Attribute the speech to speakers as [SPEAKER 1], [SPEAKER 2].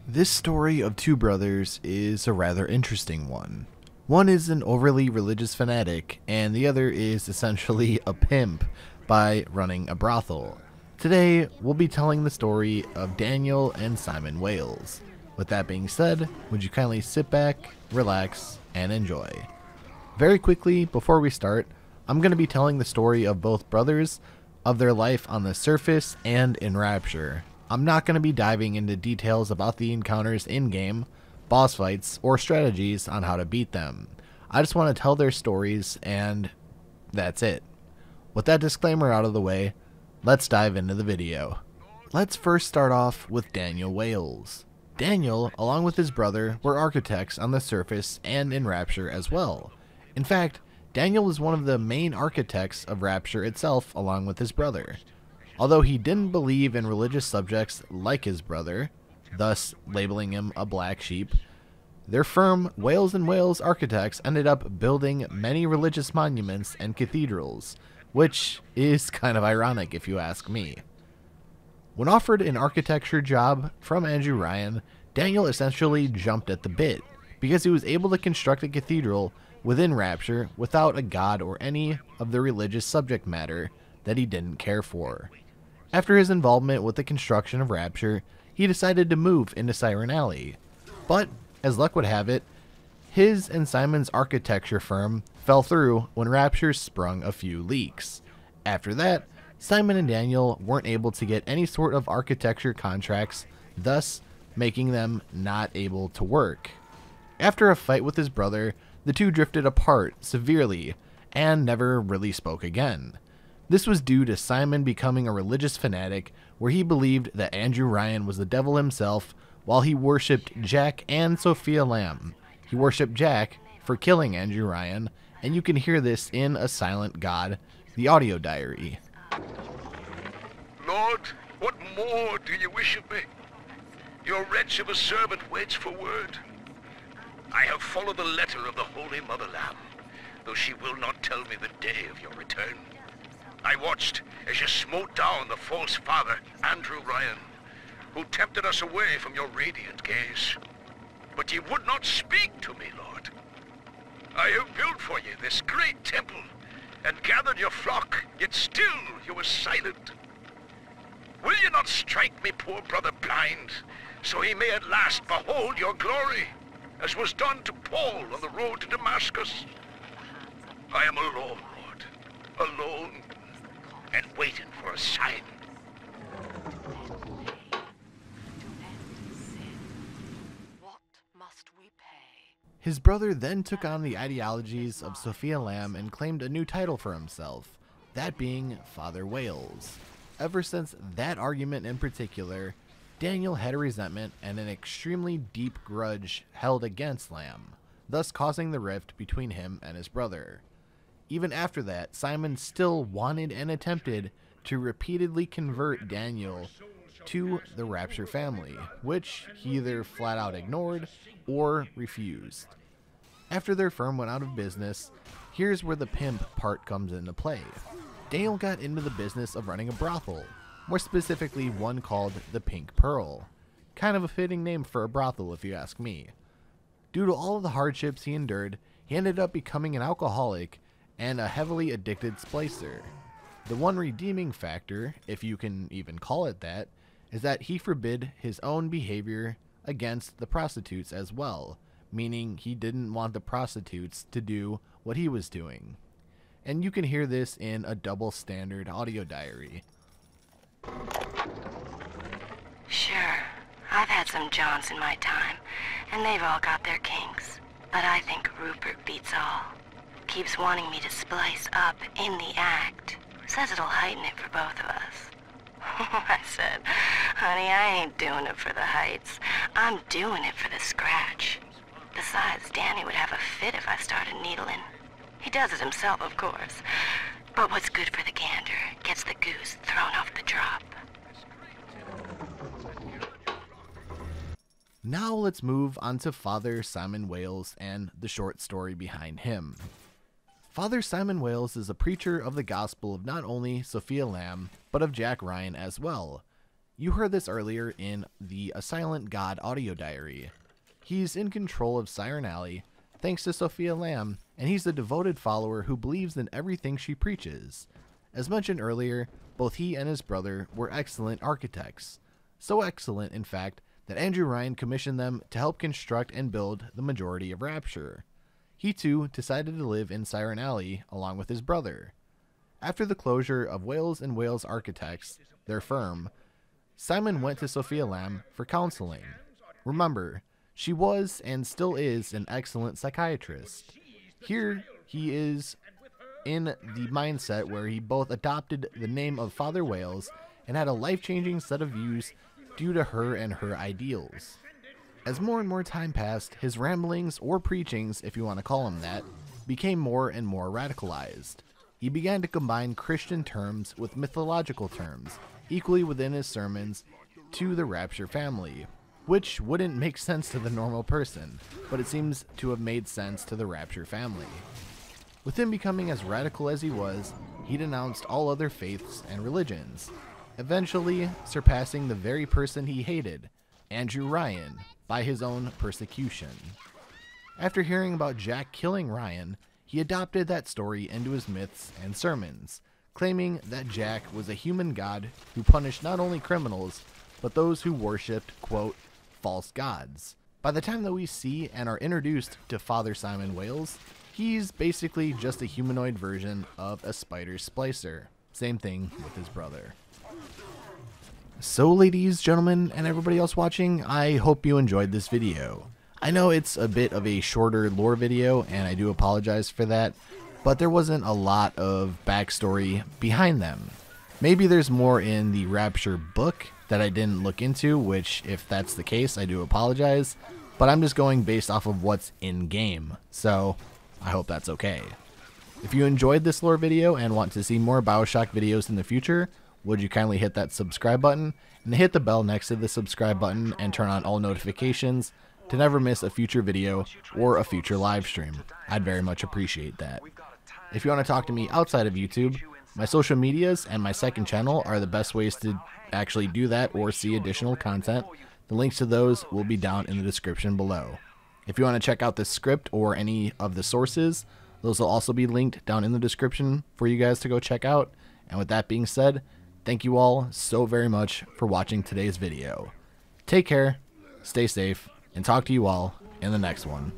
[SPEAKER 1] This story of two brothers is a rather interesting one. One is an overly religious fanatic, and the other is essentially a pimp by running a brothel. Today, we'll be telling the story of Daniel and Simon Wales. With that being said, would you kindly sit back, relax, and enjoy. Very quickly, before we start, I'm going to be telling the story of both brothers, of their life on the surface and in Rapture. I'm not going to be diving into details about the encounters in-game, boss fights, or strategies on how to beat them. I just want to tell their stories, and that's it. With that disclaimer out of the way, let's dive into the video. Let's first start off with Daniel Wales. Daniel, along with his brother, were architects on the surface and in Rapture as well. In fact, Daniel was one of the main architects of Rapture itself along with his brother. Although he didn't believe in religious subjects like his brother, thus labeling him a black sheep, their firm, Wales & Wales Architects, ended up building many religious monuments and cathedrals, which is kind of ironic if you ask me. When offered an architecture job from Andrew Ryan, Daniel essentially jumped at the bit, because he was able to construct a cathedral within Rapture without a god or any of the religious subject matter that he didn't care for. After his involvement with the construction of Rapture, he decided to move into Siren Alley. But, as luck would have it, his and Simon's architecture firm fell through when Rapture sprung a few leaks. After that, Simon and Daniel weren't able to get any sort of architecture contracts, thus making them not able to work. After a fight with his brother, the two drifted apart severely and never really spoke again. This was due to Simon becoming a religious fanatic where he believed that Andrew Ryan was the devil himself while he worshipped Jack and Sofia Lamb. He worshipped Jack for killing Andrew Ryan, and you can hear this in A Silent God, the audio diary.
[SPEAKER 2] Lord, what more do you wish of me? Your wretch of a servant waits for word. I have followed the letter of the Holy Mother Lamb, though she will not tell me the day of your return. I watched as you smote down the false father, Andrew Ryan, who tempted us away from your radiant gaze. But ye would not speak to me, Lord. I have built for you this great temple and gathered your flock, yet still you were silent. Will you not strike me poor brother blind, so he may at last behold your glory, as was done to Paul on the road to Damascus? I am alone, Lord, alone, and waiting for a sign.
[SPEAKER 3] What must we pay?
[SPEAKER 1] His brother then took on the ideologies of Sofia Lamb and claimed a new title for himself, that being Father Wales. Ever since that argument in particular, Daniel had a resentment and an extremely deep grudge held against Lamb, thus causing the rift between him and his brother. Even after that, Simon still wanted and attempted to repeatedly convert Daniel to the Rapture family, which he either flat out ignored or refused. After their firm went out of business, here's where the pimp part comes into play. Daniel got into the business of running a brothel, more specifically one called the Pink Pearl. Kind of a fitting name for a brothel if you ask me. Due to all of the hardships he endured, he ended up becoming an alcoholic and a heavily addicted splicer. The one redeeming factor, if you can even call it that, is that he forbid his own behavior against the prostitutes as well, meaning he didn't want the prostitutes to do what he was doing. And you can hear this in a double standard audio diary.
[SPEAKER 3] Sure, I've had some Johns in my time, and they've all got their kinks. But I think Rupert beats all. Keeps wanting me to splice up in the act. Says it'll heighten it for both of us. I said, honey, I ain't doing it for the heights. I'm doing it for the scratch. Besides, Danny would have a fit if I started needling. He does it himself, of course. But what's good for the gander gets the goose thrown off the drop.
[SPEAKER 1] Now let's move on to Father Simon Wales and the short story behind him. Father Simon Wales is a preacher of the gospel of not only Sofia Lamb, but of Jack Ryan as well. You heard this earlier in the A Silent God audio diary. He's in control of Siren Alley, thanks to Sofia Lamb, and he's a devoted follower who believes in everything she preaches. As mentioned earlier, both he and his brother were excellent architects. So excellent, in fact, that Andrew Ryan commissioned them to help construct and build the majority of Rapture. He too decided to live in Siren Alley along with his brother. After the closure of Wales & Wales Architects, their firm, Simon went to Sofia Lamb for counseling. Remember, she was and still is an excellent psychiatrist. Here, he is in the mindset where he both adopted the name of Father Wales and had a life-changing set of views due to her and her ideals. As more and more time passed, his ramblings, or preachings, if you want to call them that, became more and more radicalized. He began to combine Christian terms with mythological terms, equally within his sermons, to the Rapture family, which wouldn't make sense to the normal person, but it seems to have made sense to the Rapture family. With him becoming as radical as he was, he denounced all other faiths and religions, eventually surpassing the very person he hated, Andrew Ryan, by his own persecution. After hearing about Jack killing Ryan, he adopted that story into his myths and sermons, claiming that Jack was a human god who punished not only criminals, but those who worshipped, quote, false gods. By the time that we see and are introduced to Father Simon Wales, he's basically just a humanoid version of a spider splicer. Same thing with his brother. So ladies, gentlemen, and everybody else watching, I hope you enjoyed this video. I know it's a bit of a shorter lore video, and I do apologize for that, but there wasn't a lot of backstory behind them. Maybe there's more in the Rapture book that I didn't look into, which if that's the case, I do apologize, but I'm just going based off of what's in game, so I hope that's okay. If you enjoyed this lore video and want to see more Bioshock videos in the future, would you kindly hit that subscribe button and hit the bell next to the subscribe button and turn on all notifications to never miss a future video or a future live stream. I'd very much appreciate that. If you want to talk to me outside of YouTube, my social medias and my second channel are the best ways to actually do that or see additional content. The links to those will be down in the description below. If you want to check out the script or any of the sources, those will also be linked down in the description for you guys to go check out. And with that being said, thank you all so very much for watching today's video. Take care, stay safe, and talk to you all in the next one.